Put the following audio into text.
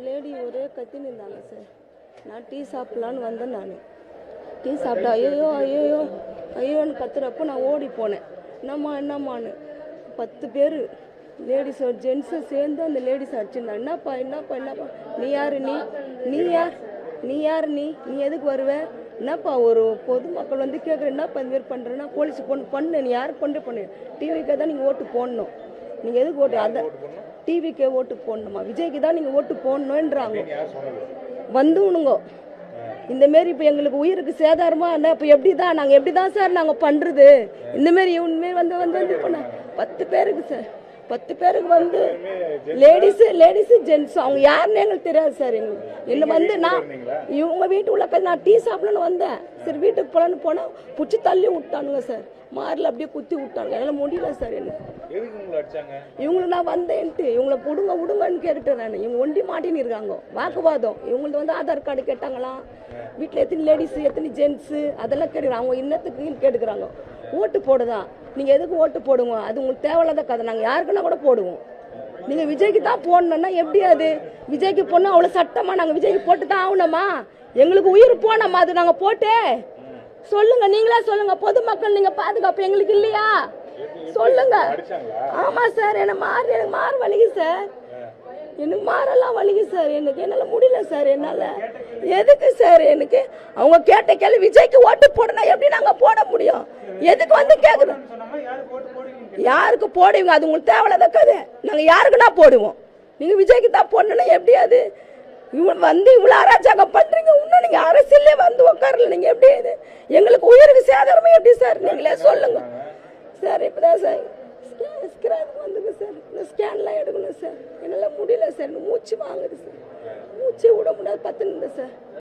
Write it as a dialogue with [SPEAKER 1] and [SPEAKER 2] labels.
[SPEAKER 1] Lady ஒரே கத்தின்னு இருந்தாங்க sir. நான் டீ சாப்பிட்லான்னு வந்தேன். நான் டீ சாப்பிட்டா ஐயோ ஐயோ ஐயோன்னு கத்துறப்போ நான் ஓடி போனேன். என்னம்மான்னு 10 பேர் லேடிஸ் ஜென்ஸு சேர்ந்து அந்த லேடிஸ் அடிச்சிருந்தா. என்னப்பா நீ யார் நீ யார் நீ எதுக்கு வருவ? என்னப்பா ஒரு பொதுமக்கள் வந்து கேட்குற என்னப்பா இந்த மாதிரி பண்ணுறேன்னா போலீஸ் பண்ணு நீ யாருக்கு பண்ணு டிவிக்கே தான் நீங்கள் ஓட்டு போடணும். நீங்கள் எதுக்கு ஓட்டு அதை டிவிக்கே ஓட்டு போடணுமா? விஜய்க்கு தான் நீங்கள் ஓட்டு போடணுன்றாங்க. வந்துணுங்க இந்தமாரி இப்போ எங்களுக்கு உயிருக்கு சேதாரமா இல்லை. இப்போ நாங்கள் எப்படி தான் சார் நாங்கள் பண்ணுறது? இந்தமாரி இவன்மாரி வந்து பண்ண 10 பேருக்கு சார், 10 பேருக்கு வந்து லேடிஸு ஜென்ஸு அவங்க யாருன்னு எங்களுக்கு தெரியாது சார். எங்களுக்கு வந்து நான் இவங்க வீட்டு உள்ள போய் நான் டீ சாப்பிடணும்னு வந்தேன். சரி வீட்டுக்கு போகலான்னு போனால் பிடிச்சி தள்ளி விட்டானுங்க சார். மாரில் அப்படியே குத்தி விட்டானுங்க. என்னால் முடியல சார். என்ன இவங்களுக்கு நான் வந்தேன்ட்டு இவங்களை விடுங்கன்னு கேட்டுட்டேன் நான். இவங்க ஒண்டி மாட்டின்னு இருக்காங்க. வாக்குவாதம் இவங்களுக்கு வந்து ஆதார் கார்டு கேட்டாங்களாம். வீட்டில் எத்தனை லேடிஸு எத்தனை ஜென்ஸு அதெல்லாம் கேட்டுக்கிறாங்க. அவங்க இன்னத்துக்குன்னு கேட்டுக்கிறாங்க. ஓட்டு போடுதான் நீங்கள் எதுக்கு ஓட்டு போடுங்க? அது உங்களுக்கு தேவையில்லாத கதை. நாங்கள் யாருக்குன்னா கூட போடுவோம். நீங்கள் விஜய்க்கு தான் போடணும்னா எப்படி? அது விஜய்க்கு போடணும் அவ்வளோ சட்டமா? நாங்கள் விஜய்க்கு போட்டு தான் ஆகணுமா? எங்களுக்கு உயிர் போனோமா? அது நாங்கள் போட்டு சொல்லுங்க. நீங்களா சொல்லுங்க. பொதுமக்கள் நீங்க பாதுகாப்பு எங்களுக்கு இல்லையா? சொல்லுங்க. ஆமா சார். எனக்கு மாறு வலிக்கு சார். எனக்கு மாறெல்லாம் வலிக்கு சார். என்னால முடியல சார். என்னால எதுக்கு சார்? எனக்கு அவங்க கேட்ட கேள்வி விஜய்க்கு ஓட்டு போடணும் எப்படி நாங்க போட முடியும்? எதுக்கு வந்து கேக்குறோம்? யாருக்கு போடுவீங்க? அது உங்களுக்கு தேவையில்லாத கதை. நாங்க யாருக்குன்னா போடுவோம். நீங்க விஜய்க்கு தான் போடணும்னா எப்படி? அது இவன் வந்து இவ்வளவு அராஜகம் பண்றீங்க. இன்னும் நீங்க அரசியல்ல வந்து உட்காரல. நீங்க எப்படி? இது எங்களுக்கு உயிருக்கு சேதாரமே எப்படி சார்? நீங்களே சொல்லுங்க சார். இப்பதான் சார் வந்துங்க சார். இந்த ஸ்கேன்லாம் எடுக்கணும் சார். என்னால முடியல சார். மூச்சு வாங்குது சார். மூச்சு விட முடியாது. 10 நிமிடம் சார்.